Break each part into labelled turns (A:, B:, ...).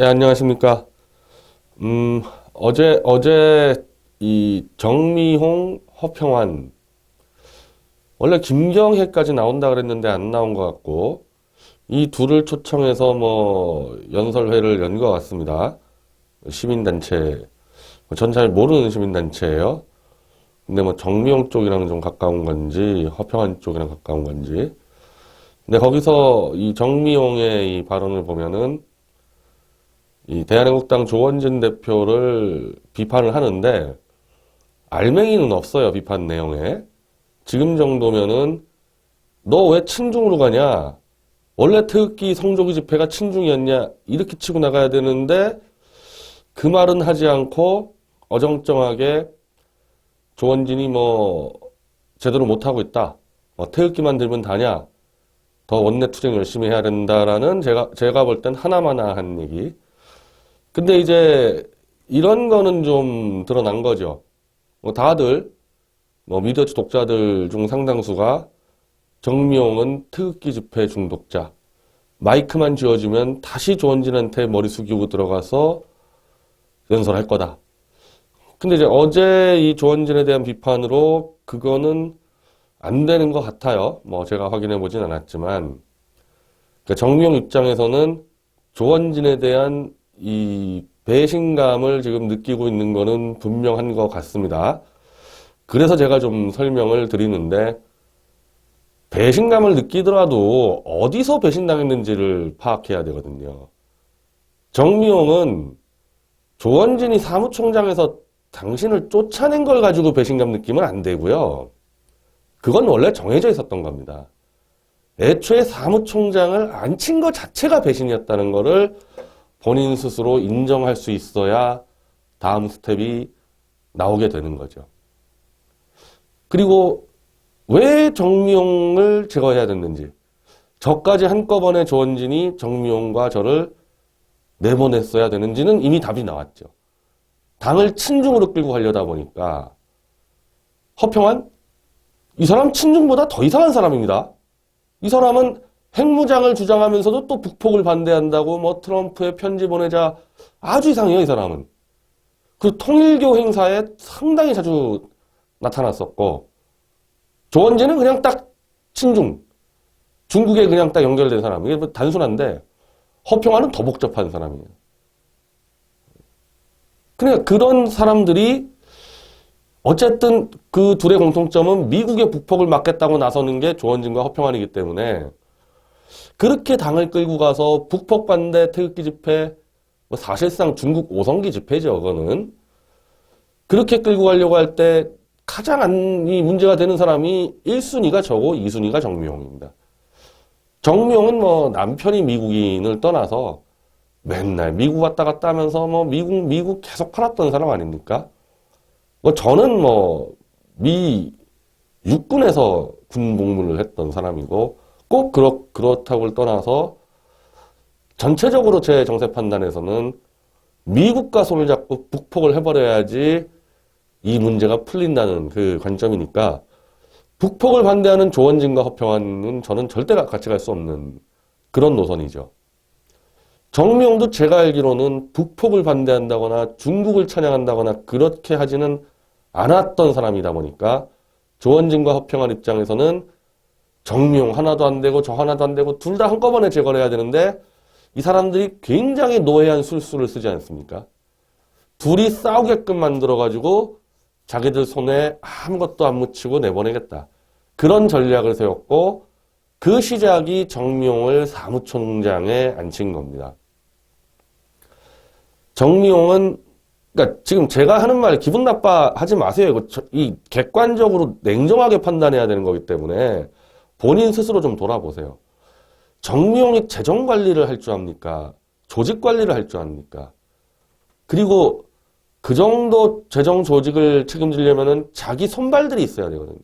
A: 네, 안녕하십니까. 어제 이 정미홍, 허평환, 원래 김경혜까지 나온다 그랬는데 안 나온 것 같고, 이 둘을 초청해서 뭐 연설회를 연 것 같습니다. 시민단체, 전 잘 모르는 시민단체예요. 근데 뭐 정미홍 쪽이랑 좀 가까운 건지, 허평환 쪽이랑 가까운 건지. 근데 거기서 이 정미홍의 이 발언을 보면은 이 대한민국당 조원진 대표를 비판을 하는데 알맹이는 없어요. 비판 내용에. 지금 정도면은 너 왜 친중으로 가냐? 원래 태극기 성조기 집회가 친중이었냐? 이렇게 치고 나가야 되는데 그 말은 하지 않고 어정쩡하게 조원진이 뭐 제대로 못하고 있다. 태극기만 들면 다냐? 더 원내 투쟁 열심히 해야 된다라는 제가 볼 땐 하나마나한 얘기. 근데 이제 이런 거는 좀 드러난 거죠. 다들 미디어치 독자들 중 상당수가 정미홍은 태극기 집회 중독자. 마이크만 쥐어주면 다시 조원진한테 머리 숙이고 들어가서 연설할 거다. 근데 이제 어제 이 조원진에 대한 비판으로 그거는 안 되는 것 같아요. 제가 확인해 보진 않았지만. 그러니까 정미홍 입장에서는 조원진에 대한 이 배신감을 지금 느끼고 있는 거는 분명한 것 같습니다. 그래서 제가 좀 설명을 드리는데, 배신감을 느끼더라도 어디서 배신당했는지를 파악해야 되거든요. 정미홍은 조원진이 사무총장에서 당신을 쫓아낸 걸 가지고 배신감 느끼면 안 되고요. 그건 원래 정해져 있었던 겁니다. 애초에 사무총장을 앉힌 것 자체가 배신이었다는 거를 본인 스스로 인정할 수 있어야 다음 스텝이 나오게 되는 거죠. 그리고 왜 정미홍을 제거해야 됐는지, 저까지 한꺼번에 조원진이 정미홍과 저를 내보냈어야 되는지는 이미 답이 나왔죠. 당을 친중으로 끌고 가려다 보니까 허평환? 이 사람 친중보다 더 이상한 사람입니다. 이 사람은 핵무장을 주장하면서도 또 북폭을 반대한다고 트럼프에 편지 보내자 아주 이상해요, 이 사람은. 그 통일교 행사에 상당히 자주 나타났었고, 조원진은 그냥 딱 친중, 중국에 그냥 딱 연결된 사람. 이게 단순한데, 허평환은 더 복잡한 사람이에요. 그러니까 그런 사람들이 어쨌든 그 둘의 공통점은 미국의 북폭을 막겠다고 나서는 게 조원진과 허평환이기 때문에 그렇게 당을 끌고 가서 북폭 반대 태극기 집회, 사실상 중국 오성기 집회죠, 그거는. 그렇게 끌고 가려고 할 때 가장 이 문제가 되는 사람이 1순위가 저고 2순위가 정미홍입니다. 정미홍은 남편이 미국인을 떠나서 맨날 미국 왔다 갔다 하면서 미국 계속 팔았던 사람 아닙니까? 저는 미 육군에서 군 복무를 했던 사람이고 꼭 그렇다고를 떠나서 전체적으로 제 정세 판단에서는 미국과 손을 잡고 북폭을 해버려야지 이 문제가 풀린다는 그 관점이니까 북폭을 반대하는 조원진과 허평환은 저는 절대 같이 갈 수 없는 그런 노선이죠. 정미홍도 제가 알기로는 북폭을 반대한다거나 중국을 찬양한다거나 그렇게 하지는 않았던 사람이다 보니까 조원진과 허평환 입장에서는 정미홍 하나도 안 되고 저 하나도 안 되고 둘 다 한꺼번에 제거를 해야 되는데 이 사람들이 굉장히 노회한 술수를 쓰지 않습니까? 둘이 싸우게끔 만들어가지고 자기들 손에 아무것도 안 묻히고 내보내겠다. 그런 전략을 세웠고 그 시작이 정미홍을 사무총장에 앉힌 겁니다. 정미홍은 그러니까 지금 제가 하는 말 기분 나빠하지 마세요. 이 객관적으로 냉정하게 판단해야 되는 거기 때문에 본인 스스로 좀 돌아보세요. 정미홍이 재정 관리를 할 줄 압니까? 조직 관리를 할 줄 압니까? 그리고 그 정도 재정 조직을 책임지려면은 자기 손발들이 있어야 되거든요.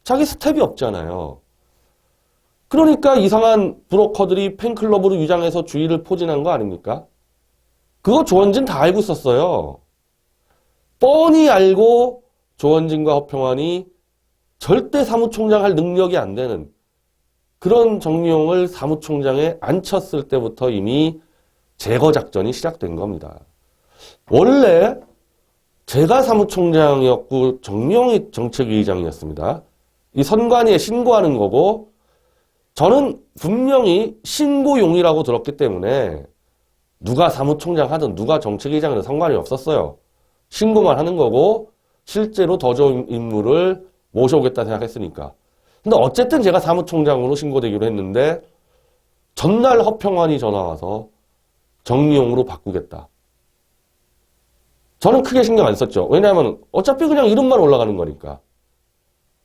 A: 자기 스텝이 없잖아요. 그러니까 이상한 브로커들이 팬클럽으로 위장해서 주의를 포진한 거 아닙니까? 그거 조원진 다 알고 있었어요. 뻔히 알고 조원진과 허평환이 절대 사무총장 할 능력이 안 되는 그런 정미홍을 사무총장에 앉혔을 때부터 이미 제거 작전이 시작된 겁니다. 원래 제가 사무총장이었고 정명희 정책위의장이었습니다. 이 선관위에 신고하는 거고 저는 분명히 신고용이라고 들었기 때문에 누가 사무총장 하든 누가 정책위의장이든 상관이 없었어요. 신고만 하는 거고 실제로 더 좋은 인물을 모셔오겠다 생각했으니까. 근데 어쨌든 제가 사무총장으로 신고되기로 했는데 전날 허평환이 전화와서 정미용으로 바꾸겠다. 저는 크게 신경 안 썼죠. 왜냐하면 어차피 그냥 이름만 올라가는 거니까.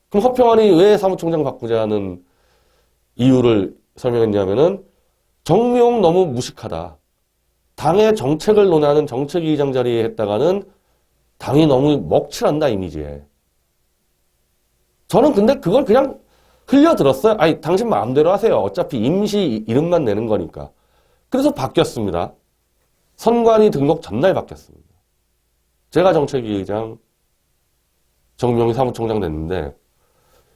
A: 그럼 허평환이 왜 사무총장 바꾸자는 이유를 설명했냐면은 정미용 너무 무식하다. 당의 정책을 논하는 정책위의장 자리에 했다가는 당이 너무 먹칠한다 이미지에. 저는 근데 그걸 그냥 흘려들었어요. 아니 당신 마음대로 하세요. 어차피 임시 이름만 내는 거니까. 그래서 바뀌었습니다. 선관위 등록 전날 바뀌었습니다. 제가 정책위의장, 정명희 사무총장 됐는데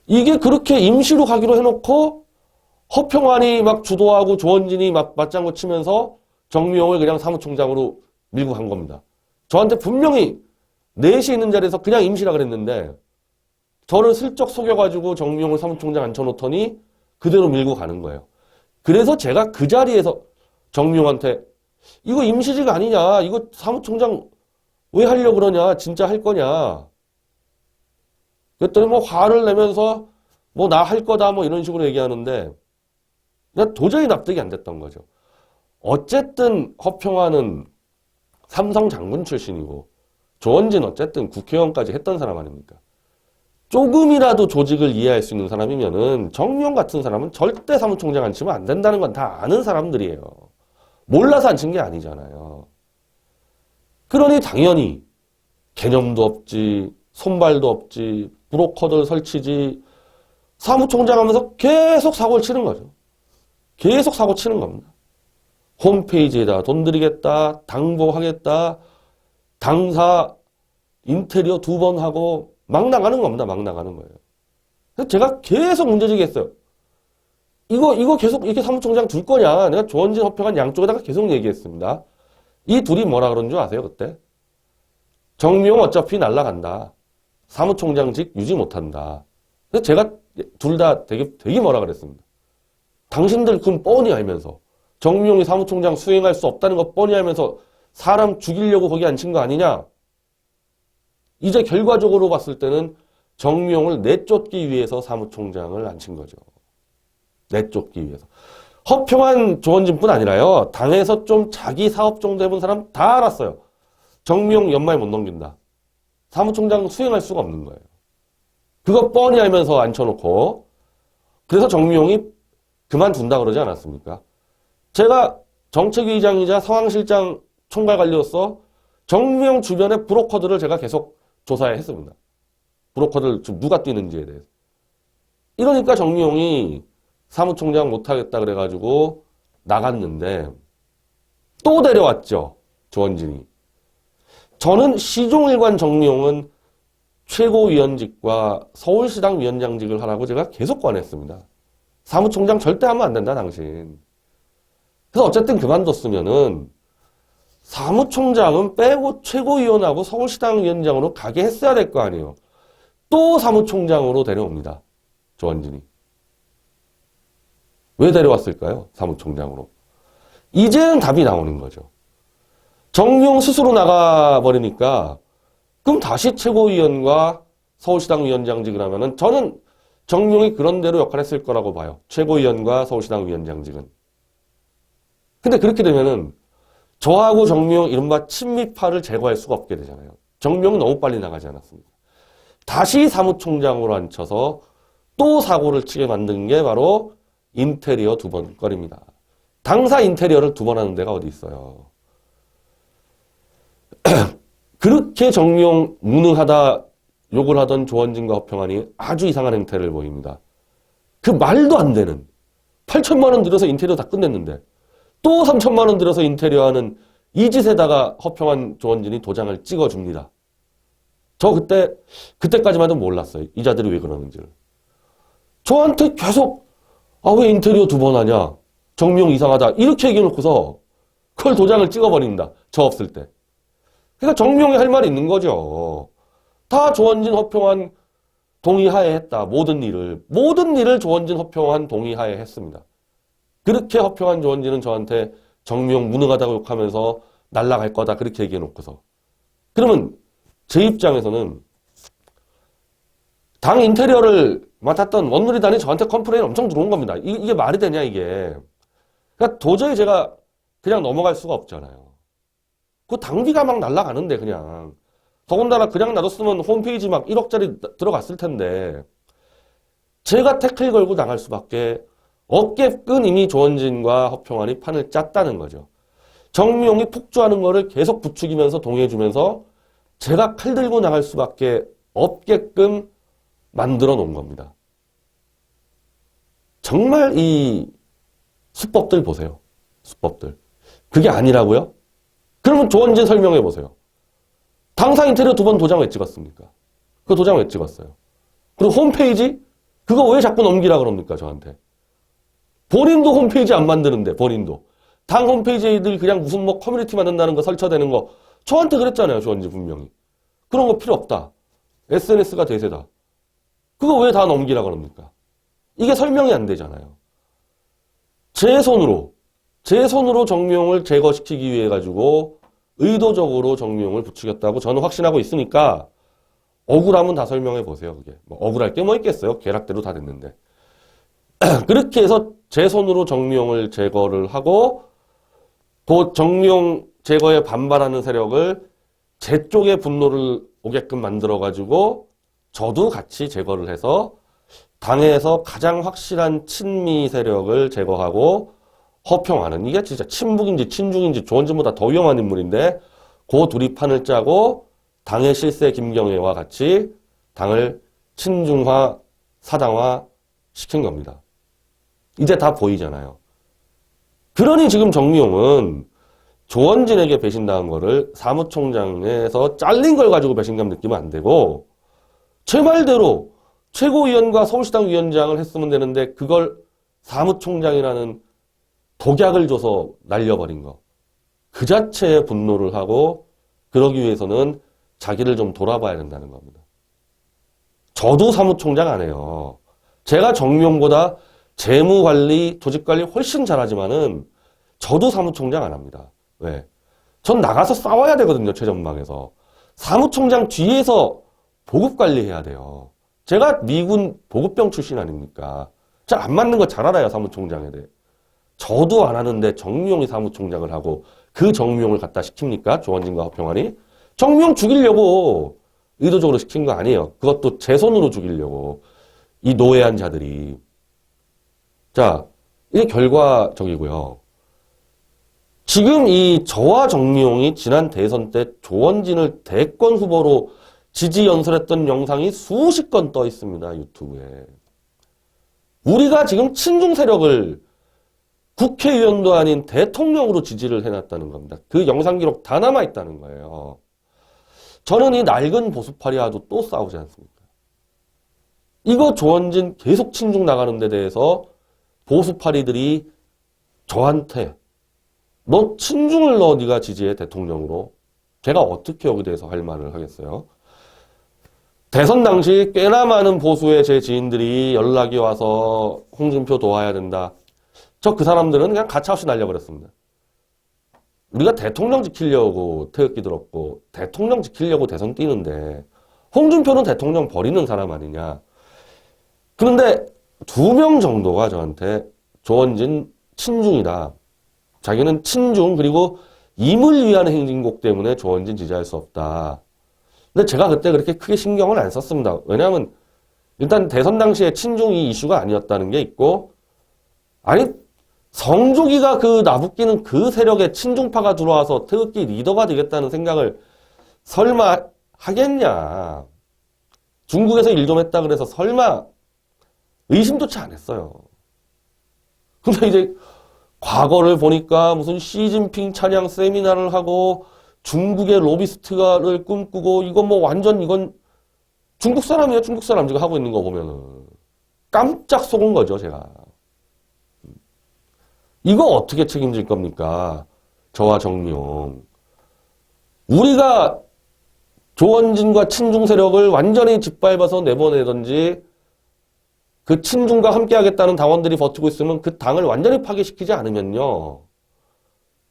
A: 이게 그렇게 임시로 가기로 해놓고 허평환이 막 주도하고 조원진이 막 맞장구 치면서 정미용을 그냥 사무총장으로 밀고 간 겁니다. 저한테 분명히 4시 있는 자리에서 그냥 임시라 그랬는데 저를 슬쩍 속여가지고 정미용을 사무총장 앉혀놓더니 그대로 밀고 가는 거예요. 그래서 제가 그 자리에서 정미용한테 이거 임시지가 아니냐, 이거 사무총장 왜 하려고 그러냐, 진짜 할 거냐. 그랬더니 뭐 화를 내면서 뭐 나 할 거다 뭐 이런 식으로 얘기하는데 난 도저히 납득이 안 됐던 거죠. 어쨌든 허평환은 삼성 장군 출신이고 조원진 어쨌든 국회의원까지 했던 사람 아닙니까? 조금이라도 조직을 이해할 수 있는 사람이면은 정미용 같은 사람은 절대 사무총장 앉히면 안 된다는 건 다 아는 사람들이에요. 몰라서 앉힌 게 아니잖아요. 그러니 당연히 개념도 없지, 손발도 없지, 브로커들 설치지, 사무총장 하면서 계속 사고를 치는 거죠. 계속 사고 치는 겁니다. 홈페이지에다 돈 들이겠다, 당보하겠다, 당사 인테리어 2번 하고 막 나가는 겁니다. 막 나가는 거예요. 그래서 제가 계속 문제제기했어요. 이거 계속 이렇게 사무총장 둘 거냐. 내가 조원진, 허평환 양쪽에다가 계속 얘기했습니다. 이 둘이 뭐라 그런 줄 아세요, 그때? 정미용 어차피 날라간다. 사무총장직 유지 못한다. 그래서 제가 둘 다 되게 뭐라 그랬습니다. 당신들 그건 뻔히 알면서 정미용이 사무총장 수행할 수 없다는 거 뻔히 알면서 사람 죽이려고 거기 앉힌 거 아니냐? 이제 결과적으로 봤을 때는 정미용을 내쫓기 위해서 사무총장을 앉힌 거죠. 내쫓기 위해서. 허평환 조원진뿐 아니라요. 당에서 좀 자기 사업 정도 해본 사람 다 알았어요. 정미용 연말 못 넘긴다. 사무총장 수행할 수가 없는 거예요. 그거 뻔히 알면서 앉혀놓고 그래서 정미용이 그만둔다 그러지 않았습니까? 제가 정책위의장이자 상황실장 총괄관리로서 정미용 주변의 브로커들을 제가 계속 조사했습니다. 브로커들 누가 뛰는지에 대해서. 이러니까 정미용이 사무총장 못하겠다 그래가지고 나갔는데 또 데려왔죠. 조원진이. 저는 시종일관 정미용은 최고위원직과 서울시당 위원장직을 하라고 제가 계속 권했습니다. 사무총장 절대 하면 안 된다, 당신. 그래서 어쨌든 그만뒀으면은 사무총장은 빼고 최고위원하고 서울시당 위원장으로 가게 했어야 될 거 아니에요. 또 사무총장으로 데려옵니다. 조원진이. 왜 데려왔을까요? 사무총장으로. 이제는 답이 나오는 거죠. 정미용 스스로 나가버리니까 그럼 다시 최고위원과 서울시당 위원장직을 하면은 저는 정미용이 그런 대로 역할을 했을 거라고 봐요. 최고위원과 서울시당 위원장직은. 근데 그렇게 되면은 저하고 정미용 이른바 친미파를 제거할 수가 없게 되잖아요. 정미용은 너무 빨리 나가지 않았습니까? 다시 사무총장으로 앉혀서 또 사고를 치게 만든 게 바로 인테리어 2번 거리입니다. 당사 인테리어를 2번 하는 데가 어디 있어요. 그렇게 정미용 무능하다 욕을 하던 조원진과 허평환이 아주 이상한 행태를 보입니다. 그 말도 안 되는 8천만 원 들여서 인테리어 다 끝냈는데 또 3천만 원 들여서 인테리어 하는 이 짓에다가 허평환 조원진이 도장을 찍어줍니다. 저 그때까지만 해도 몰랐어요. 이 자들이 왜 그러는지를. 저한테 계속 왜 인테리어 2번 하냐. 정미용 이상하다. 이렇게 얘기해놓고서 그걸 도장을 찍어버린다. 저 없을 때. 그러니까 정명이 할 말이 있는 거죠. 다 조원진, 허평환 동의하에 했다. 모든 일을 조원진, 허평환 동의하에 했습니다. 그렇게 허평환, 조원진은 저한테 정명 무능하다고 욕하면서 날아갈 거다. 그렇게 얘기해 놓고서. 그러면 제 입장에서는 당 인테리어를 맡았던 원누리단이 저한테 컴플레인 엄청 들어온 겁니다. 이게 말이 되냐 이게. 그러니까 도저히 제가 그냥 넘어갈 수가 없잖아요. 그 당비가 막 날아가는데 그냥. 더군다나 그냥 놔뒀으면 홈페이지 막 1억짜리 들어갔을 텐데 제가 태클 걸고 나갈 수밖에 없게끔 이미 조원진과 허평환이 판을 짰다는 거죠. 정미용이 폭주하는 거를 계속 부추기면서 동의해주면서 제가 칼 들고 나갈 수밖에 없게끔 만들어 놓은 겁니다. 정말 이 수법들 보세요. 수법들. 그게 아니라고요? 그러면 조원진 설명해 보세요. 당사 인테리어 2번 도장 왜 찍었습니까? 그 도장 왜 찍었어요? 그리고 홈페이지? 그거 왜 자꾸 넘기라 그럽니까 저한테? 본인도 홈페이지 안 만드는데 본인도. 당 홈페이지들 그냥 무슨 뭐 커뮤니티 만든다는 거 설쳐대는 거 저한테 그랬잖아요. 조원진 분명히. 그런 거 필요 없다. SNS가 대세다. 그거 왜 다 넘기라 그럽니까? 이게 설명이 안 되잖아요. 제 손으로 정명을 제거시키기 위해 가지고 의도적으로 정명을 부추겼다고 저는 확신하고 있으니까 억울하면 다 설명해 보세요. 그게 뭐 억울할 게 뭐 있겠어요. 계략대로 다 됐는데. 그렇게 해서 제 손으로 정명을 제거를 하고 그 정명 제거에 반발하는 세력을 제 쪽에 분노를 오게끔 만들어 가지고 저도 같이 제거를 해서 당에서 가장 확실한 친미 세력을 제거하고 허평환은 이게 진짜 친북인지 친중인지 조원진보다 더 위험한 인물인데 그 둘이 판을 짜고 당의 실세 김경애와 같이 당을 친중화, 사당화 시킨 겁니다. 이제 다 보이잖아요. 그러니 지금 정미용은 조원진에게 배신당한 거를 사무총장에서 잘린 걸 가지고 배신감 느끼면 안 되고 제 말대로 최고위원과 서울시당 위원장을 했으면 되는데 그걸 사무총장이라는 독약을 줘서 날려버린 거. 그 자체에 분노를 하고 그러기 위해서는 자기를 좀 돌아봐야 된다는 겁니다. 저도 사무총장 안 해요. 제가 정명보다 재무관리, 조직관리 훨씬 잘하지만은 저도 사무총장 안 합니다. 왜? 전 나가서 싸워야 되거든요. 최전방에서. 사무총장 뒤에서 보급관리해야 돼요. 제가 미군 보급병 출신 아닙니까? 잘 안 맞는 거 잘 알아요. 사무총장에 대해. 저도 안 하는데 정미용이 사무총장을 하고 그 정미용을 갖다 시킵니까? 조원진과 허평환이? 정미용 죽이려고 의도적으로 시킨 거 아니에요. 그것도 제 손으로 죽이려고. 이 노예한 자들이. 자, 이게 결과적이고요. 지금 이 저와 정미용이 지난 대선 때 조원진을 대권 후보로 지지 연설했던 영상이 수십 건 떠 있습니다. 유튜브에. 우리가 지금 친중 세력을 국회의원도 아닌 대통령으로 지지를 해놨다는 겁니다. 그 영상 기록 다 남아있다는 거예요. 저는 이 낡은 보수파리와도 또 싸우지 않습니까? 이거 조원진 계속 친중 나가는 데 대해서 보수파리들이 저한테 너 친중을 네가 지지해 대통령으로. 제가 어떻게 여기 대해서 할 말을 하겠어요? 대선 당시 꽤나 많은 보수의 제 지인들이 연락이 와서 홍준표 도와야 된다. 저 그 사람들은 그냥 가차없이 날려버렸습니다. 우리가 대통령 지키려고 태극기 들었고 대통령 지키려고 대선 뛰는데 홍준표는 대통령 버리는 사람 아니냐. 그런데 2명 정도가 저한테 조원진 친중이다. 자기는 친중 그리고 임을 위한 행진곡 때문에 조원진 지지할 수 없다. 근데 제가 그때 그렇게 크게 신경을 안 썼습니다. 왜냐하면 일단 대선 당시에 친중이 이슈가 아니었다는 게 있고 아니 성조기가 그 나부끼는 그 세력에 친중파가 들어와서 태극기 리더가 되겠다는 생각을 설마 하겠냐. 중국에서 일 좀 했다 그래서 설마 의심조차 안 했어요. 근데 이제 과거를 보니까 무슨 시진핑 찬양 세미나를 하고 중국의 로비스트가를 꿈꾸고 이건 뭐 완전 이건 중국 사람이에요. 중국 사람 지금 하고 있는 거 보면은 깜짝 속은 거죠. 제가. 이거 어떻게 책임질 겁니까? 저와 정미용. 우리가 조원진과 친중 세력을 완전히 짓밟아서 내보내든지 그 친중과 함께 하겠다는 당원들이 버티고 있으면 그 당을 완전히 파괴시키지 않으면요.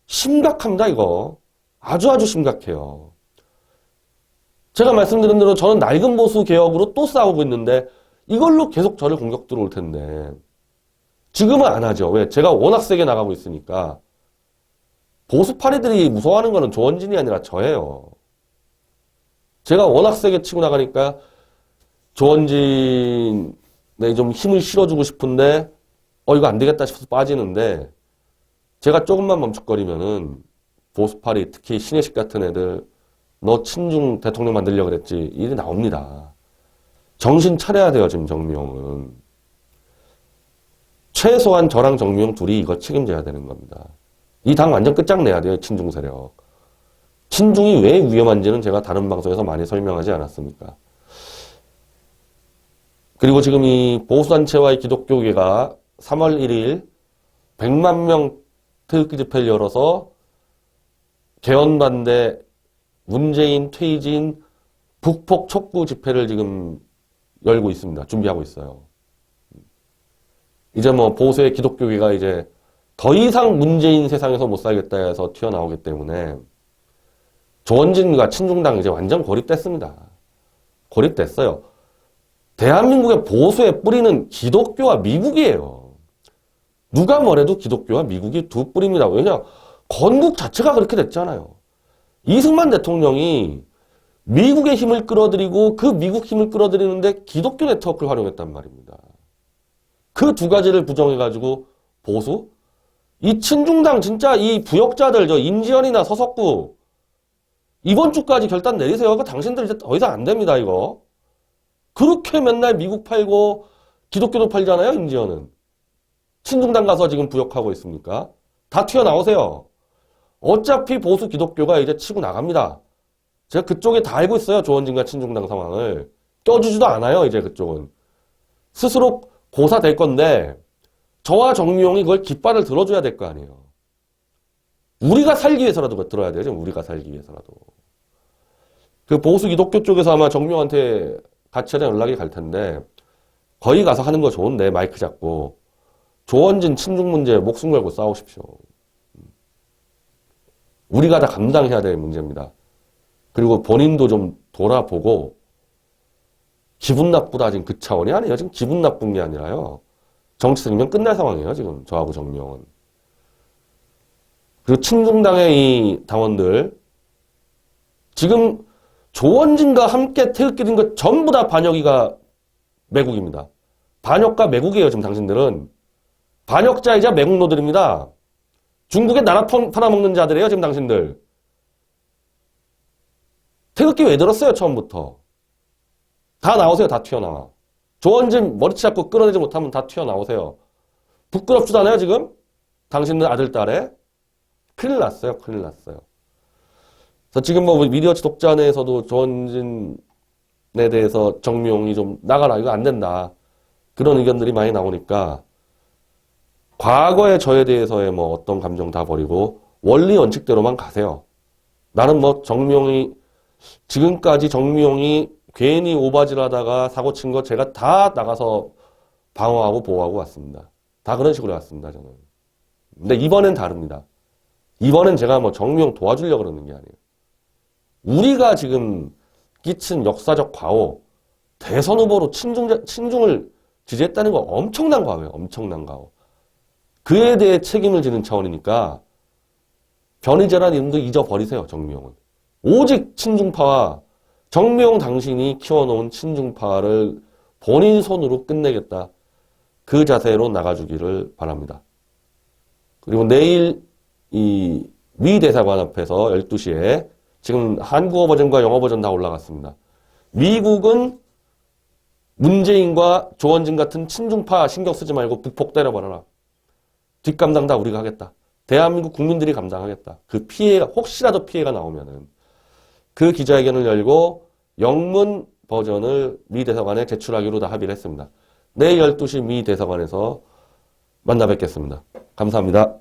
A: 심각합니다, 이거. 아주 심각해요. 제가 말씀드린 대로 저는 낡은 보수 개혁으로 또 싸우고 있는데 이걸로 계속 저를 공격 들어올 텐데 지금은 안 하죠. 왜? 제가 워낙 세게 나가고 있으니까. 보수파리들이 무서워하는 거는 조원진이 아니라 저예요. 제가 워낙 세게 치고 나가니까 조원진에 좀 힘을 실어주고 싶은데 이거 안 되겠다 싶어서 빠지는데 제가 조금만 멈칫거리면은 보수파리 특히 신혜식 같은 애들 너 친중 대통령 만들려고 그랬지 일이 나옵니다. 정신 차려야 돼요. 지금 정미용은. 최소한 저랑 정미용 둘이 이거 책임져야 되는 겁니다. 이 당 완전 끝장내야 돼요. 친중 세력. 친중이 왜 위험한지는 제가 다른 방송에서 많이 설명하지 않았습니까? 그리고 지금 이 보수단체와의 기독교계가 3월 1일 100만 명 태극기 집회를 열어서 개헌반대 문재인 퇴진 북폭 촉구 집회를 지금 열고 있습니다. 준비하고 있어요. 이제 뭐 보수의 기독교계가 이제 더 이상 문재인 세상에서 못 살겠다 해서 튀어나오기 때문에 조원진과 친중당 이제 완전 고립됐습니다. 고립됐어요. 대한민국의 보수의 뿌리는 기독교와 미국이에요. 누가 뭐래도 기독교와 미국이 두 뿌리입니다. 왜냐? 건국 자체가 그렇게 됐잖아요. 이승만 대통령이 미국의 힘을 끌어들이고 그 미국 힘을 끌어들이는데 기독교 네트워크를 활용했단 말입니다. 그 두 가지를 부정해가지고 보수? 이 친중당 진짜 이 부역자들 저 임지연이나 서석구 이번 주까지 결단 내리세요. 당신들 이제 더 이상 안 됩니다 이거. 그렇게 맨날 미국 팔고 기독교도 팔잖아요 임지연은. 친중당 가서 지금 부역하고 있습니까? 다 튀어나오세요. 어차피 보수 기독교가 이제 치고 나갑니다. 제가 그쪽에 다 알고 있어요. 조원진과 친중당 상황을. 껴주지도 않아요. 이제 그쪽은. 스스로 고사 될 건데 저와 정미용이 그걸 깃발을 들어줘야 될 거 아니에요. 우리가 살기 위해서라도 그거 들어야 돼요. 지금 우리가 살기 위해서라도. 그 보수 기독교 쪽에서 아마 정미용한테 같이 연락이 갈 텐데 거기 가서 하는 거 좋은데 마이크 잡고 조원진 친중 문제 목숨 걸고 싸우십시오. 우리가 다 감당해야 될 문제입니다. 그리고 본인도 좀 돌아보고 기분 나쁘다 지금 그 차원이 아니에요. 지금 기분 나쁜 게 아니라요. 정치 생명 끝날 상황이에요. 지금 저하고 정미용은. 그리고 친중당의 이 당원들 지금 조원진과 함께 태극기 든 것 전부 다 반역이가 매국입니다. 반역과 매국이에요. 지금 당신들은. 반역자이자 매국노들입니다. 중국에 나라 팔아먹는 자들이에요. 지금 당신들. 태극기 왜 들었어요? 처음부터. 다 나오세요. 다 튀어나와. 조원진 머리채 잡고 끌어내지 못하면 다 튀어나오세요. 부끄럽지도 않아요 지금? 당신들 아들 딸에? 큰일 났어요. 큰일 났어요. 그래서 지금 뭐 미디어 독자 내에서도 조원진에 대해서 정미용이 좀 나가라. 이거 안 된다. 그런 의견들이 많이 나오니까 과거의 저에 대해서의 뭐 어떤 감정 다 버리고 원리 원칙대로만 가세요. 나는 뭐 지금까지 정미용이 괜히 오바질하다가 사고 친 거 제가 다 나가서 방어하고 보호하고 왔습니다. 다 그런 식으로 왔습니다, 저는. 근데 이번엔 다릅니다. 이번엔 제가 뭐 정미용 도와주려고 그러는 게 아니에요. 우리가 지금 끼친 역사적 과오, 대선 후보로 친중을 지지했다는 거 엄청난 과오예요. 엄청난 과오. 그에 대해 책임을 지는 차원이니까 변희재란 이름도 잊어버리세요, 정미용은. 오직 친중파와 정미용 당신이 키워놓은 친중파를 본인 손으로 끝내겠다. 그 자세로 나가주기를 바랍니다. 그리고 내일 이 미 대사관 앞에서 12시에 지금 한국어 버전과 영어 버전 다 올라갔습니다. 미국은 문재인과 조원진 같은 친중파 신경 쓰지 말고 북폭 때려버려라. 뒷감당 다 우리가 하겠다. 대한민국 국민들이 감당하겠다. 그 피해가 혹시라도 피해가 나오면은 그 기자회견을 열고 영문 버전을 미 대사관에 제출하기로 다 합의를 했습니다. 내일 12시 미 대사관에서 만나 뵙겠습니다. 감사합니다.